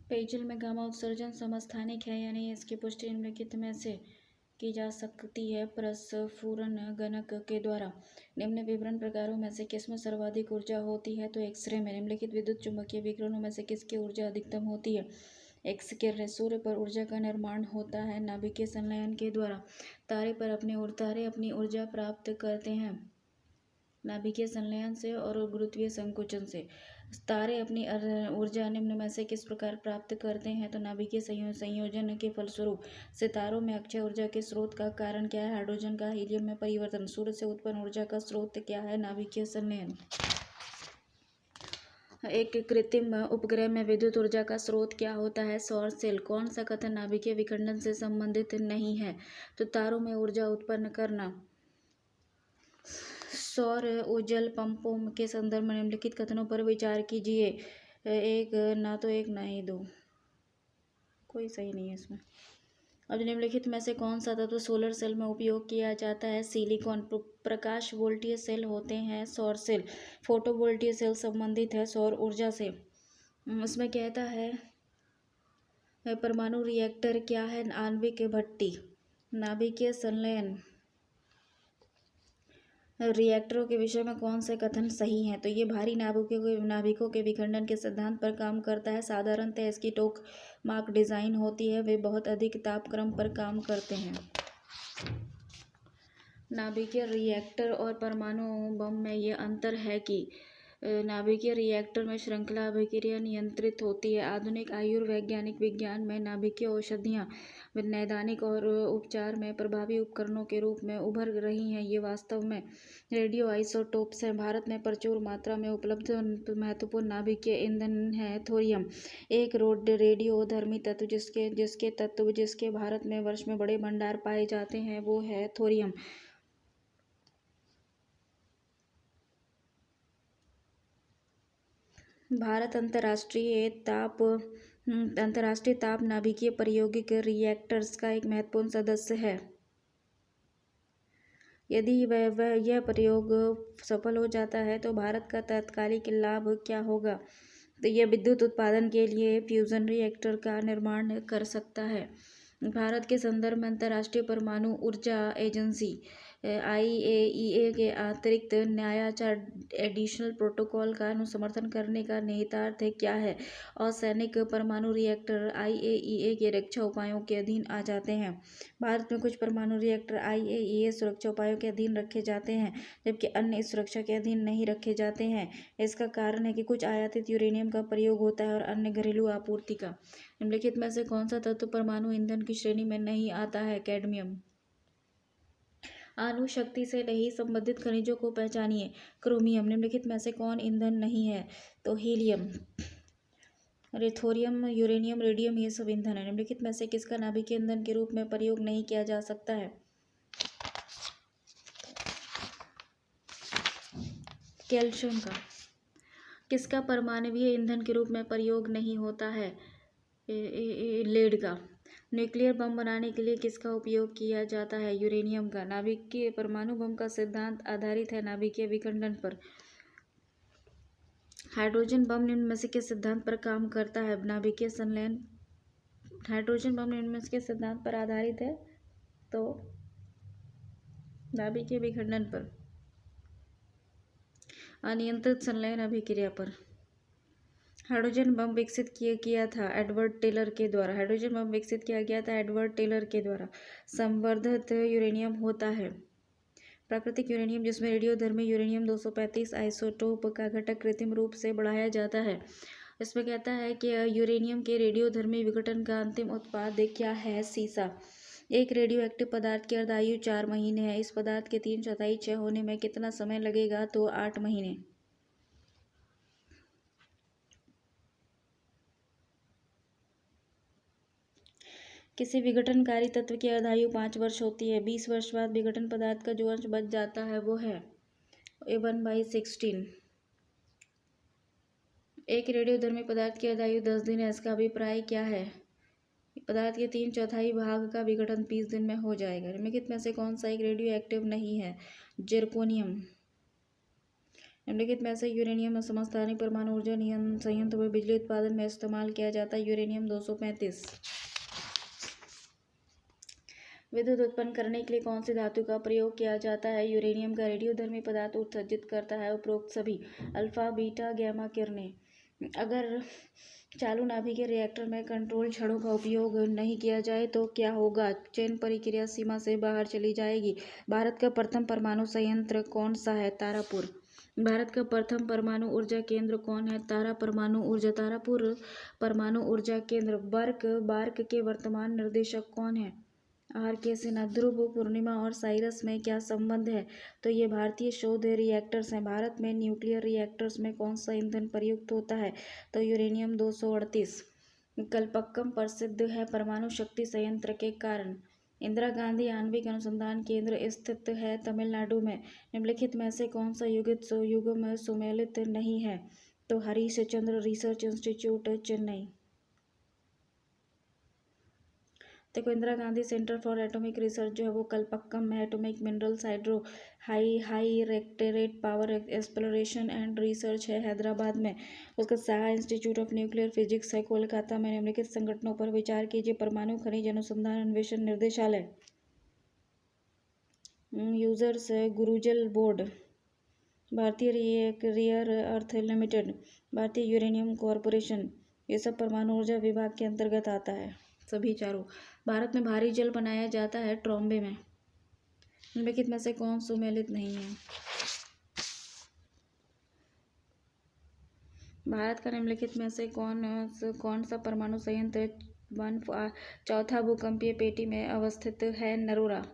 पेयजल में गामा उत्सर्जन समस्थानिक है या नहीं, इसकी पुष्टि निम्नलिखित में से की जा सकती है। प्रस्फुरण गणक के द्वारा निम्न विवरण प्रकारों में से किसमें सर्वाधिक ऊर्जा होती है? तो एक्सरे में। निम्नलिखित विद्युत चुम्बकीय विकिरणों में से किसकी ऊर्जा अधिकतम होती है? एक्स किरणें। सूर्य पर ऊर्जा का निर्माण होता है नाभिकीय संलयन के द्वारा। तारे अपनी ऊर्जा प्राप्त करते हैं नाभिकीय संलयन से और गुरुत्वीय संकुचन से। तारे अपनी ऊर्जा निम्न में से किस प्रकार प्राप्त करते हैं? तो नाभिकीय संयोजन के फलस्वरूप। सितारों में अक्षय ऊर्जा के स्रोत का कारण क्या है? हाइड्रोजन का हीलियम में परिवर्तन। सूर्य से उत्पन्न ऊर्जा का स्रोत क्या है? नाभिकीय संलयन। एक कृत्रिम उपग्रह में विद्युत ऊर्जा का स्रोत क्या होता है? सौर सेल। कौन सा कथन नाभिकीय विखंडन से संबंधित नहीं है? तो तारों में ऊर्जा उत्पन्न करना। सौर जल पंपों के संदर्भ में निम्नलिखित कथनों पर विचार कीजिए। एक ना ही दो, कोई सही नहीं है इसमें। अब निम्नलिखित में से कौन सा तत्व सोलर सेल में उपयोग किया जाता है? सिलिकॉन। प्रकाश वोल्टीय सेल होते हैं सौर सेल। फोटो वोल्टीय सेल संबंधित है सौर ऊर्जा से। इसमें कहता है परमाणु रिएक्टर क्या है? आणविक भट्टी। नाभिकीय संलयन रिएक्टरों के विषय में कौन से कथन सही हैं? तो ये भारी नाभिकों के विखंडन के सिद्धांत पर काम करता है। साधारणतः इसकी टोकामाक डिजाइन होती है। वे बहुत अधिक तापक्रम पर काम करते हैं। नाभिकीय रिएक्टर और परमाणु बम में ये अंतर है कि नाभिकीय रिएक्टर में श्रृंखला अभिक्रिया नियंत्रित होती है। आधुनिक आयुर्वैज्ञानिक विज्ञान में नाभिकीय औषधियाँ नैदानिक और उपचार में प्रभावी उपकरणों के रूप में उभर रही हैं। ये वास्तव में रेडियो आइसोटोप्स हैं। भारत में प्रचुर मात्रा में उपलब्ध महत्वपूर्ण नाभिकीय ईंधन है थोरियम। एक रेडियोधर्मी तत्व जिसके भारत में वर्ष में बड़े भंडार पाए जाते हैं वो है थोरियम। भारत अंतर्राष्ट्रीय ताप नाभिकीय प्रायोगिक रिएक्टर्स का एक महत्वपूर्ण सदस्य है। यदि यह प्रयोग सफल हो जाता है तो भारत का तात्कालिक लाभ क्या होगा? तो यह विद्युत उत्पादन के लिए फ्यूजन रिएक्टर का निर्माण कर सकता है। भारत के संदर्भ में अंतर्राष्ट्रीय परमाणु ऊर्जा एजेंसी IAEA के अतिरिक्त न्यायाचार एडिशनल प्रोटोकॉल का समर्थन करने का निहितार्थ क्या है? असैनिक परमाणु रिएक्टर IAEA के रक्षा उपायों के अधीन आ जाते हैं। भारत में कुछ परमाणु रिएक्टर IAEA सुरक्षा उपायों के अधीन रखे जाते हैं जबकि अन्य इस सुरक्षा के अधीन नहीं रखे जाते हैं। इसका कारण है कि कुछ आयातित यूरेनियम का प्रयोग होता है और अन्य घरेलू आपूर्ति का। निम्नलिखित में से कौन सा तत्व परमाणु ईंधन की श्रेणी में नहीं आता है? कैडमियम। अणुशक्ति से नहीं संबंधित खनिजों को पहचानिए। क्रोमियम। निम्नलिखित में से कौन ईंधन नहीं है? तो हीलियम, थोरियम, यूरेनियम, रेडियम ये सब ईंधन है। निम्नलिखित में से किसका नाभिकीय ईंधन के रूप में प्रयोग नहीं किया जा सकता है? कैल्शियम का। किसका परमाणवीय ईंधन के रूप में प्रयोग नहीं होता है? लेड का। न्यूक्लियर बम बनाने के लिए किसका उपयोग किया जाता है? यूरेनियम का। नाभिकीय परमाणु बम का सिद्धांत आधारित है नाभिकीय विखंडन पर। हाइड्रोजन बम निम्न में से किस सिद्धांत पर काम करता है? नाभिकीय संलयन। हाइड्रोजन बम निम्न में से किस सिद्धांत पर आधारित है? तो नाभिकीय विखंडन पर। अनियंत्रित संलयन अभिक्रिया पर। हाइड्रोजन बम विकसित किया गया था एडवर्ड टेलर के द्वारा। हाइड्रोजन बम विकसित किया गया था एडवर्ड टेलर के द्वारा। संवर्धित यूरेनियम होता है प्राकृतिक यूरेनियम जिसमें रेडियोधर्मी यूरेनियम 235 आइसोटोप का घटक कृत्रिम रूप से बढ़ाया जाता है। इसमें कहता है कि यूरेनियम के रेडियोधर्मी विघटन का अंतिम उत्पाद क्या है? सीसा। एक रेडियोएक्टिव पदार्थ की अर्धायु 4 महीने है। इस पदार्थ के 3/4 क्षय होने में कितना समय लगेगा? तो 8 महीने। किसी विघटनकारी तत्व की अर्धायु 5 वर्ष होती है। 20 वर्ष बाद विघटन पदार्थ का जो अंश बच जाता है वो है 1/16। एक रेडियोधर्मी पदार्थ की अर्धायु 10 दिन है। इसका अभिप्राय क्या है? पदार्थ के 3/4 भाग का विघटन 30 दिन में हो जाएगा। निम्नलिखित में से कौन सा एक रेडियो एक्टिव नहीं है? जिरकोनियम। निम्नलिखित में से यूरेनियम समस्थानिक परमाणु ऊर्जा संयंत्र में बिजली उत्पादन में इस्तेमाल किया जाता है। यूरेनियम 235। विद्युत उत्पन्न करने के लिए कौन सी धातु का प्रयोग किया जाता है? यूरेनियम का रेडियोधर्मी पदार्थ उत्सर्जित करता है उपरोक्त सभी अल्फा बीटा गैमा किरणें। अगर चालू नाभिकीय रिएक्टर में कंट्रोल छड़ों का उपयोग नहीं किया जाए तो क्या होगा? चयन प्रक्रिया सीमा से बाहर चली जाएगी। भारत का प्रथम परमाणु संयंत्र कौन सा है? तारापुर। भारत का प्रथम परमाणु ऊर्जा केंद्र कौन है? तारापुर परमाणु ऊर्जा केंद्र। बार्क के वर्तमान निर्देशक कौन है? RK सिन्हा। ध्रुव, पूर्णिमा और साइरस में क्या संबंध है? तो ये भारतीय शोध रिएक्टर्स हैं। भारत में न्यूक्लियर रिएक्टर्स में कौन सा ईंधन प्रयुक्त होता है? तो यूरेनियम 238। कलपक्कम प्रसिद्ध है परमाणु शक्ति संयंत्र के कारण। इंदिरा गांधी आणविक अनुसंधान केंद्र स्थित है तमिलनाडु में। निम्नलिखित में से कौन सा युग्म सुमेलित नहीं है? तो हरीश चंद्र रिसर्च इंस्टीट्यूट, चेन्नई। देखो, Indira Gandhi centre for atomic research जो है वो कलपक्कम में, atomic minerals, high rate power exploration and research है हैदराबाद में। उसका Shah institute of nuclear physics है कोलकाता में। निम्नलिखित संगठनों पर विचार कीजिए। परमाणु खनिज अनुसंधान अन्वेषण निर्देशालय, यूजर्स गुरुजल बोर्ड, भारतीय रेयर अर्थ लिमिटेड, भारतीय यूरेनियम कॉरपोरेशन, ये सब परमाणु ऊर्जा विभाग के अंतर्गत आता है सभी चारों। भारत में भारी जल बनाया जाता है ट्रॉम्बे में। निम्नलिखित में से कौन सुमेलित नहीं है? भारत का निम्नलिखित में से कौन सा परमाणु संयंत्र चौथा भूकंपीय पेटी में अवस्थित है? नरोरा।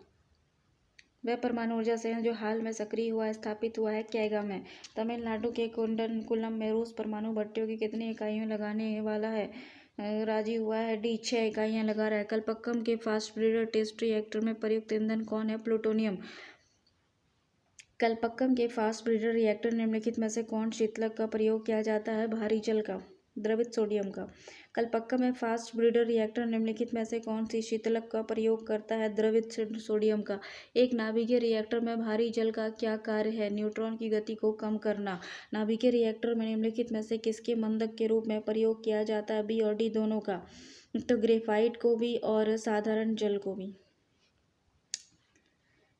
वह परमाणु ऊर्जा संयंत्र जो हाल में सक्रिय हुआ स्थापित हुआ है कैगा में। तमिलनाडु के कुल्लम में रूस परमाणु भट्टियों की कितनी इकाइयों लगाने वाला है? राजी हुआ है डी, 6 इकाइयां लगा रहा है। कलपक्कम के फास्ट ब्रीडर टेस्ट रिएक्टर में प्रयुक्त ईंधन कौन है? प्लूटोनियम। कलपक्कम के फास्ट ब्रीडर रिएक्टर निम्नलिखित में से कौन शीतलक का प्रयोग किया जाता है? भारी जल का, द्रवित सोडियम का। कलपक्कम में फास्ट ब्रीडर रिएक्टर निम्नलिखित में से कौन सी शीतलक का प्रयोग करता है? द्रवित सोडियम का। एक नाभिकीय रिएक्टर में भारी जल का क्या कार्य है? न्यूट्रॉन की गति को कम करना। नाभिकीय रिएक्टर में निम्नलिखित में से किसके मंदक के रूप में प्रयोग किया जाता है? बी और डी दोनों का। तो ग्रेफाइट को भी और साधारण जल को भी।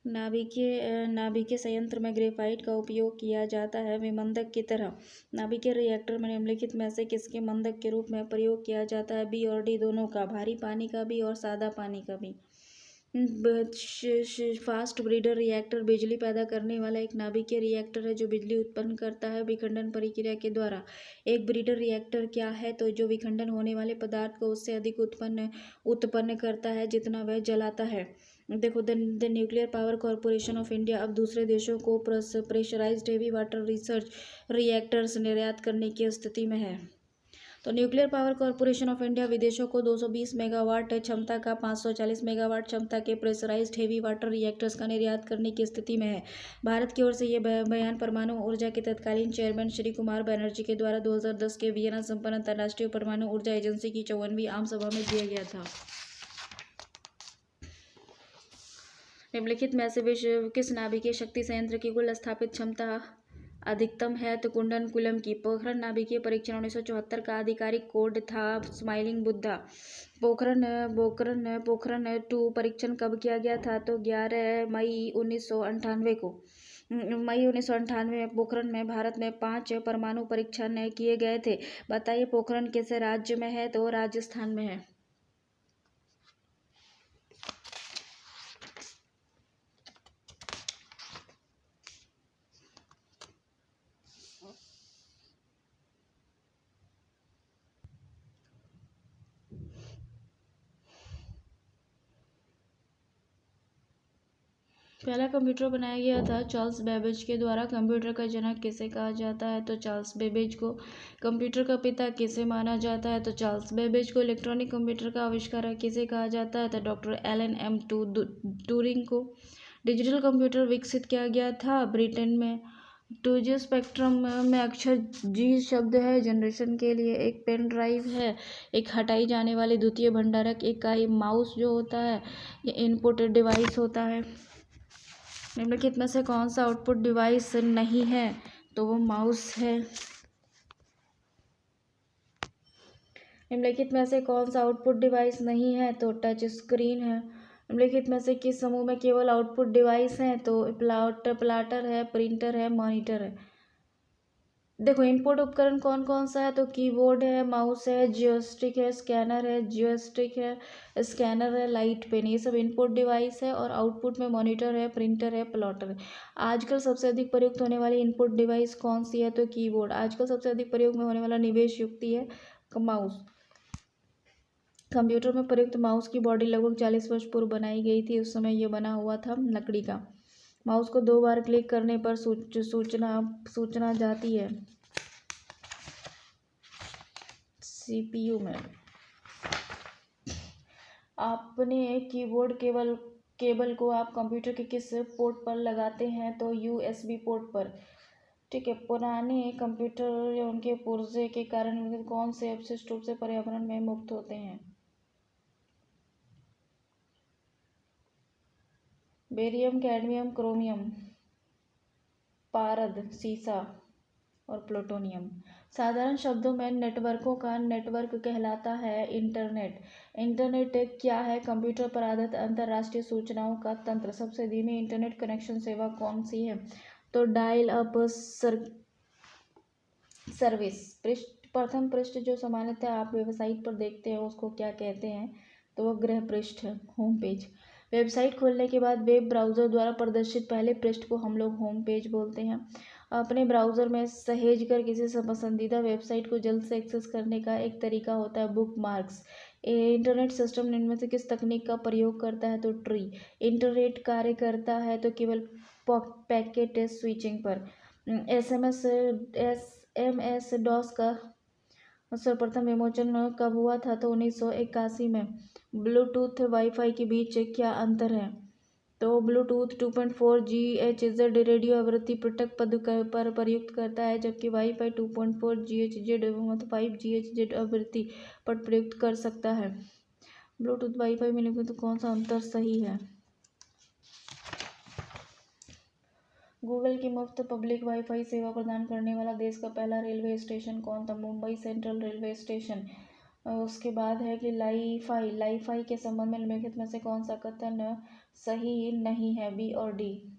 नाभिकीय संयंत्र में ग्रेफाइट का उपयोग किया जाता है विमंदक की तरह। नाभिकीय रिएक्टर में निम्नलिखित में से किसके मंदक के रूप में प्रयोग किया जाता है? बी और डी दोनों का। भारी पानी का भी और सादा पानी का भी। फास्ट ब्रीडर रिएक्टर बिजली पैदा करने वाला एक नाभिकीय रिएक्टर है जो बिजली उत्पन्न करता है विखंडन प्रक्रिया के द्वारा। एक ब्रीडर रिएक्टर क्या है? तो जो विखंडन होने वाले पदार्थ को उससे अधिक उत्पन्न करता है जितना वह जलाता है। देखो, the nuclear power corporation of India अब दूसरे देशों को pressurised heavy water research reactors निर्यात करने की स्थिति में है। तो nuclear power corporation of India विदेशों को 220 मेगावाट क्षमता का 540 मेगावाट क्षमता के प्रेशराइज्ड हेवी वाटर रिएक्टर्स का निर्यात करने की स्थिति में है। भारत की ओर से यह बयान परमाणु ऊर्जा के तत्कालीन चेयरमैन श्री कुमार बनर्जी के द्वारा 2010 के वियना संपन्न अंतर्राष्ट्रीय परमाणु ऊर्जा एजेंसी की 54वीं आम सभा में दिया गया था। निम्नलिखित में से विश्व किस नाभिकीय शक्ति संयंत्र की कुल स्थापित क्षमता अधिकतम है? तो कुंडनकुलम की। पोखरण नाभिकीय परीक्षण 1974 का आधिकारिक कोड था स्माइलिंग बुद्धा। पोखरण 2 परीक्षण कब किया गया था? तो 11 मई 1998 को। मई 1998 में पोखरण में भारत में 5 परमाणु परीक्षण किए गए थे। बताइए पोखरण किस राज्य में है? तो राजस्थान में है। पहला कंप्यूटर बनाया गया था चार्ल्स बेबेज के द्वारा। कंप्यूटर का जनक किसे कहा जाता है? तो चार्ल्स बेबेज को। कंप्यूटर का पिता किसे माना जाता है? तो चार्ल्स बेबेज को। इलेक्ट्रॉनिक कंप्यूटर का आविष्कारक किसे कहा जाता है? तो डॉक्टर एलन एम ट्यूरिंग को। डिजिटल कंप्यूटर विकसित किया गया था ब्रिटेन में। 2G स्पेक्ट्रम में अक्षर G शब्द है जनरेशन के लिए। एक पेन ड्राइव है, एक हटाई जाने वाली द्वितीय भंडारक इकाई। माउस जो होता है ये इनपुट डिवाइस होता है। निम्नलिखित में से कौन सा आउटपुट डिवाइस नहीं है? तो वो माउस है। निम्नलिखित में से कौन सा आउटपुट डिवाइस नहीं है? तो टच स्क्रीन है। निम्नलिखित में से किस समूह में केवल आउटपुट डिवाइस हैं? तो प्लाटर है, प्रिंटर है, मॉनिटर है। देखो इनपुट उपकरण कौन कौन सा है? तो कीबोर्ड है, माउस है, जियोस्टिक है, स्कैनर है, जियोस्टिक है, स्कैनर है, लाइट पेन, ये सब इनपुट डिवाइस है। और आउटपुट में मॉनिटर है, प्रिंटर है, प्लॉटर है। आजकल सबसे अधिक प्रयुक्त होने वाली इनपुट डिवाइस कौन सी है? तो कीबोर्ड। आजकल सबसे अधिक प्रयोग में होने वाला निवेश युक्ति है माउस। कंप्यूटर में प्रयुक्त माउस की बॉडी लगभग 40 वर्ष पूर्व बनाई गई थी। उस समय यह बना हुआ था लकड़ी का। माउस को 2 बार क्लिक करने पर सूचना जाती है सीपीयू में। आपने कीबोर्ड केबल को आप कंप्यूटर के किस पोर्ट पर लगाते हैं? तो यूएसबी पोर्ट पर। ठीक है। पुराने कंप्यूटर या उनके पुर्जे के कारण कौन से अपशिष्ट रूप से पर्यावरण में मुक्त होते हैं? बेरियम, कैडमियम, क्रोमियम, पारद, सीसा और प्लूटोनियम। साधारण शब्दों में नेटवर्कों का नेटवर्क कहलाता है इंटरनेट। इंटरनेट क्या है? कंप्यूटर पर आधारित अंतर्राष्ट्रीय सूचनाओं का तंत्र। सबसे धीमी इंटरनेट कनेक्शन सेवा कौन सी है? तो डायल अप सर्विस। प्रथम पृष्ठ जो सामान्यतः आप वेबसाइट पर देखते हैं उसको क्या कहते हैं? तो वो गृह पृष्ठ है, होम पेज। वेबसाइट खोलने के बाद वेब ब्राउज़र द्वारा प्रदर्शित पहले पृष्ठ को हम लोग होम पेज बोलते हैं। अपने ब्राउज़र में सहेज कर किसी पसंदीदा वेबसाइट को जल्द से एक्सेस करने का एक तरीका होता है बुकमार्क्स। इंटरनेट सिस्टम इनमें से किस तकनीक का प्रयोग करता है? तो ट्री। इंटरनेट कार्य करता है तो केवल पैकेट स्विचिंग पर। एस डॉस का सर्वप्रथम विमोचन कब हुआ था? तो 1981 में। ब्लूटूथ वाईफाई के बीच क्या अंतर है? तो ब्लूटूथ 2.4 GHz रेडियो आवृत्ति पृथक पद पर प्रयुक्त करता है, जबकि वाईफाई 2.4 GHz मतलब 5 GHz आवृत्ति पर प्रयुक्त कर सकता है। ब्लूटूथ वाईफाई मिलने में तो कौन सा अंतर सही है? गूगल की मुफ्त पब्लिक वाईफाई सेवा प्रदान करने वाला देश का पहला रेलवे स्टेशन कौन था? Mumbai central railway station. उसके बाद है कि लाईफाई के संबंध में निम्नलिखित में से कौन सा कथन सही नहीं है? बी और डी।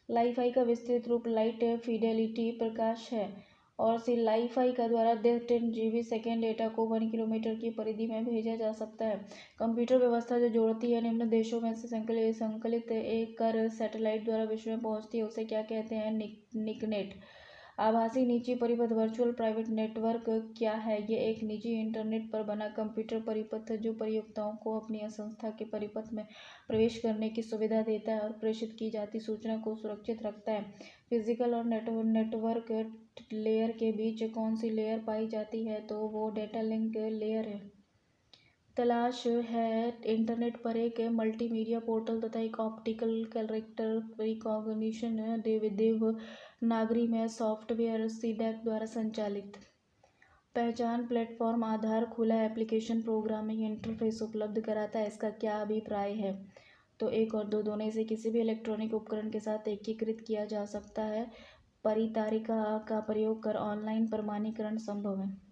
लाईफाई का विस्तृत रूप लाइट फिडेलिटी प्रकाश है। और सी लाईफाई का द्वारा 10 GB सेकेंड डेटा को 1 किलोमीटर की परिधि में भेजा जा सकता है। कंप्यूटर व्यवस्था जो जोड़ती है निम्न देशों में से संकलित एक कर सैटेलाइट द्वारा विश्व में पहुंचती है उसे क्या कहते हैं? निकनेट। आभासी निजी परिपथ वर्चुअल प्राइवेट नेटवर्क क्या है? ये एक निजी इंटरनेट पर बना कंप्यूटर परिपथ है जो प्रयोक्ताओं को अपनी संस्था के परिपथ में प्रवेश करने की सुविधा देता है और प्रेषित की जाती सूचना को सुरक्षित रखता है। फिजिकल और नेटवर्क लेयर के बीच कौन सी लेयर पाई जाती है? तो वो डेटा लिंक लेयर है। तलाश है इंटरनेट पर एक मल्टीमीडिया पोर्टल तथा एक ऑप्टिकल कैरेक्टर रिकॉग्निशन देवनागरी में सॉफ्टवेयर सीडैक द्वारा संचालित। पहचान प्लेटफॉर्म आधार खुला एप्लीकेशन प्रोग्रामिंग इंटरफेस उपलब्ध कराता है। इसका क्या अभिप्राय है? तो 1 और 2 दोनों से किसी भी इलेक्ट्रॉनिक उपकरण के साथ एकीकृत किया जा सकता है। परितारिका का प्रयोग कर ऑनलाइन प्रमाणीकरण संभव है।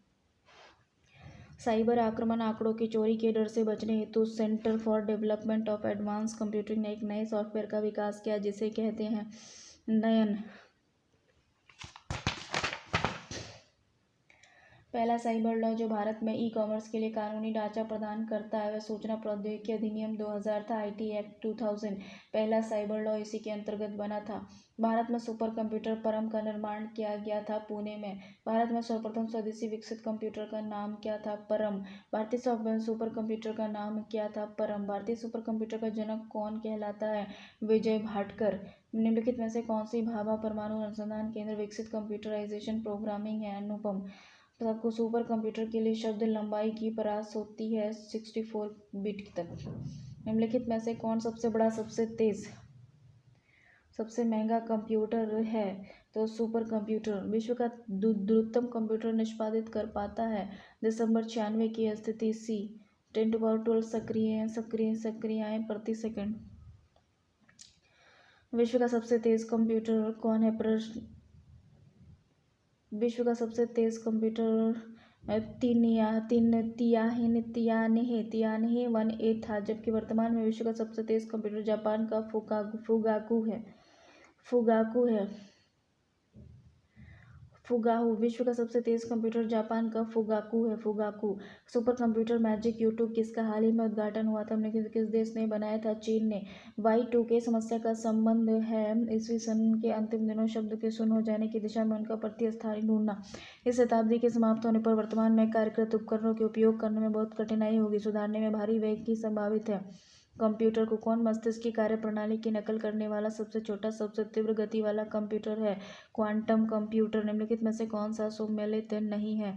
साइबर आक्रमण आंकड़ों की चोरी के डर से बचने हेतु centre for development of advance computing ने एक नए सॉफ्टवेयर का विकास किया जिसे कहते हैं नयन। पहला साइबर लॉ जो भारत में ई कॉमर्स के लिए कानूनी ढांचा प्रदान करता है वह सूचना प्रौद्योगिकी अधिनियम 2000 था। IT एक्ट 2000 पहला साइबर लॉ इसी के अंतर्गत बना था। भारत में सुपर कंप्यूटर परम का निर्माण किया गया था पुणे में। भारत में सर्वप्रथम स्वदेशी विकसित कंप्यूटर का नाम क्या था? परम। भारतीय सुपर कंप्यूटर का नाम क्या था? परम। भारतीय सुपर कंप्यूटर का जनक कौन कहलाता है? विजय भाटकर। निम्नलिखित में से कौन सी भाभा परमाणु अनुसंधान केंद्र विकसित कंप्यूटराइजेशन प्रोग्रामिंग है? अनुपम। आपको सुपर कंप्यूटर के लिए शब्द लंबाई की परास होती है 64 बिट तक। निम्नलिखित में से कौन सबसे बड़ा, सबसे तेज, सबसे महंगा कंप्यूटर है? तो सुपर कंप्यूटर। विश्व का द्रुततम कंप्यूटर निष्पादित कर पाता है दिसंबर 96 की स्थिति सी 10⁻12 सक्रियाएं प्रति सेकंड। विश्व का सबसे तेज कंप्यूटर कौन है? प्रश्न विश्व का सबसे तेज कंप्यूटर तियानहे 1A था, जबकि वर्तमान में विश्व का सबसे तेज कंप्यूटर जापान का फुगाहू। विश्व का सबसे तेज कंप्यूटर जापान का Fugaku. Super computer magic YouTube किसका हाल ही में उद्घाटन हुआ था? निम्नलिखित किस देश ने बनाया था? चीन ने। Y2K समस्या का संबंध है ईस्वी सन के अंतिम दिनों शब्द के शून्य हो जाने की दिशा में उनका प्रतिस्थानी ढूंढना। इस शताब्दी के समाप्त होने पर वर्तमान में कार्यरत उपकरणों के उपयोग करने में बहुत कठिनाई होगी। सुधारने में भारी वेग की संभावित है। कंप्यूटर को कौन मस्तिष्क की कार्यप्रणाली की नकल करने वाला सबसे छोटा सबसे तीव्र गति वाला कंप्यूटर है? Quantum computer. निम्नलिखित में से कौन सा सम्मिलित नहीं है?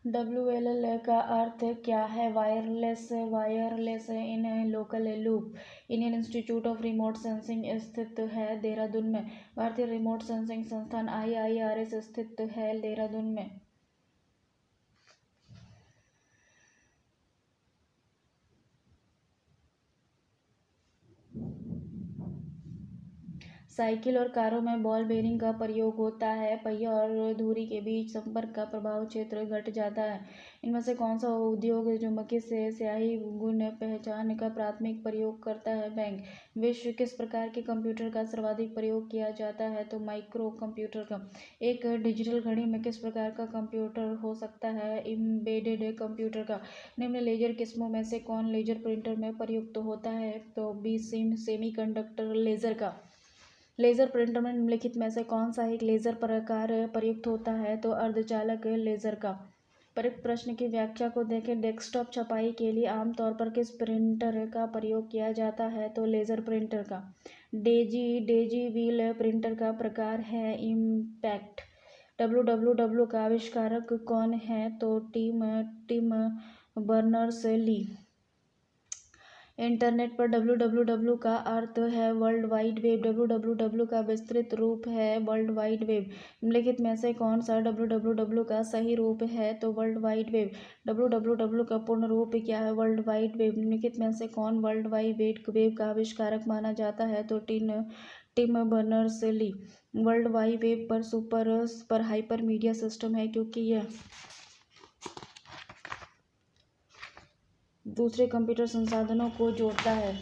WLL का अर्थ क्या है? Wireless in local loop. Indian institute of remote sensing स्थित है देहरादून में। भारतीय रिमोट सेंसिंग संस्थान IIRS स्थित है देहरादून में। साइकिल और कारों में बॉल बेरिंग का प्रयोग होता है। पहिया और धुरी के बीच संपर्क का प्रभाव क्षेत्र घट जाता है। इनमें से कौन सा उद्योग चुंबकीय से स्याही गुण पहचान का प्राथमिक प्रयोग करता है? बैंक। विश्व किस प्रकार के कंप्यूटर का सर्वाधिक प्रयोग किया जाता है? तो माइक्रो कंप्यूटर का। एक डिजिटल घड़ी में किस प्रकार का कंप्यूटर हो सकता है? एम्बेडेड कंप्यूटर का। निम्न लेजर किस्मों में से कौन लेजर प्रिंटर में प्रयुक्त होता है? तो बी सेमीकंडक्टर लेजर का। लेजर प्रिंटर में निम्नलिखित में से कौन सा एक लेजर प्रकार प्रयुक्त होता है? तो अर्धचालक लेजर का। प्रयुक्त प्रश्न की व्याख्या को देखें। डेस्कटॉप छपाई के लिए आमतौर पर किस प्रिंटर का प्रयोग किया जाता है? तो लेजर प्रिंटर का। डेजी व्हील प्रिंटर का प्रकार है इम्पैक्ट। WWW का आविष्कारक कौन है? तो टिम बर्नर्स-ली। इंटरनेट पर WWW का अर्थ है वर्ल्ड वाइड वेब। WWW का विस्तृत रूप है वर्ल्ड वाइड वेब। निम्नलिखित में से कौन सा WWW का सही रूप है? तो वर्ल्ड वाइड वेब। WWW का पूर्ण रूप क्या है? World wide web. निम्नलिखित में से कौन वर्ल्ड वाइड वेब का आविष्कारक माना जाता है? तो Tim Berners-Lee. World wide web पर हाइपर मीडिया सिस्टम है, क्योंकि यह दूसरे कंप्यूटर संसाधनों को जोड़ता है।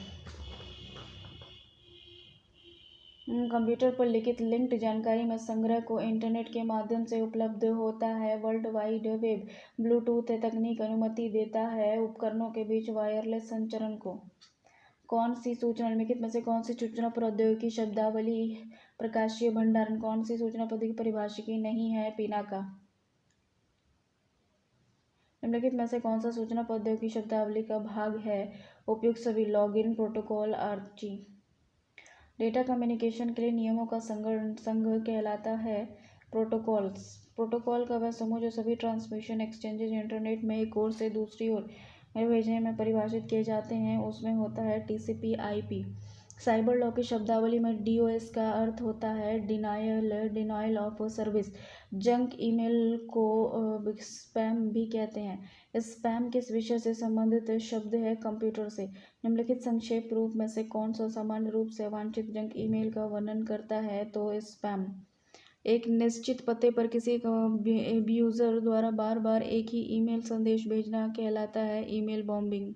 कंप्यूटर पर लिखित लिंक्ड जानकारी में संग्रह को इंटरनेट के माध्यम से उपलब्ध होता है। वर्ल्ड वाइड वेब ब्लूटूथ तकनीक अनुमति देता है उपकरणों के बीच वायरलेस संचरण को। कौन सी सूचना निम्नलिखित में से कौन सी सूचना प्रौद्योगिकी शब्दावली प्रकाशीय भंडारण? कौन सी सूचना प्रौद्योगिकी परिभाषिकी नहीं है? पिनाका। निम्नलिखित में से कौन सा सूचना प्रौद्योगिकी शब्दावली का भाग है? उपयुक्त सभी। Login protocol Archie. Data communication के लिए नियमों का संघ कहलाता है प्रोटोकॉल्स। प्रोटोकॉल का वह समूह जो सभी ट्रांसमिशन एक्सचेंजेज इंटरनेट में एक ओर से दूसरी ओर भेजने में परिभाषित किए जाते हैं, उसमें होता है TCP/IP। साइबर लॉ की शब्दावली में DOS का अर्थ होता है denial of service. Junk email को स्पैम भी कहते हैं। स्पैम किस विषय से संबंधित शब्द है? कंप्यूटर से। निम्नलिखित संक्षेप रूप में से कौन सा सामान्य रूप से अवांछित जंक ईमेल का वर्णन करता है? तो स्पैम। एक निश्चित पते पर किसी यूजर द्वारा बार बार एक ही ईमेल संदेश भेजना कहलाता है ईमेल बॉम्बिंग।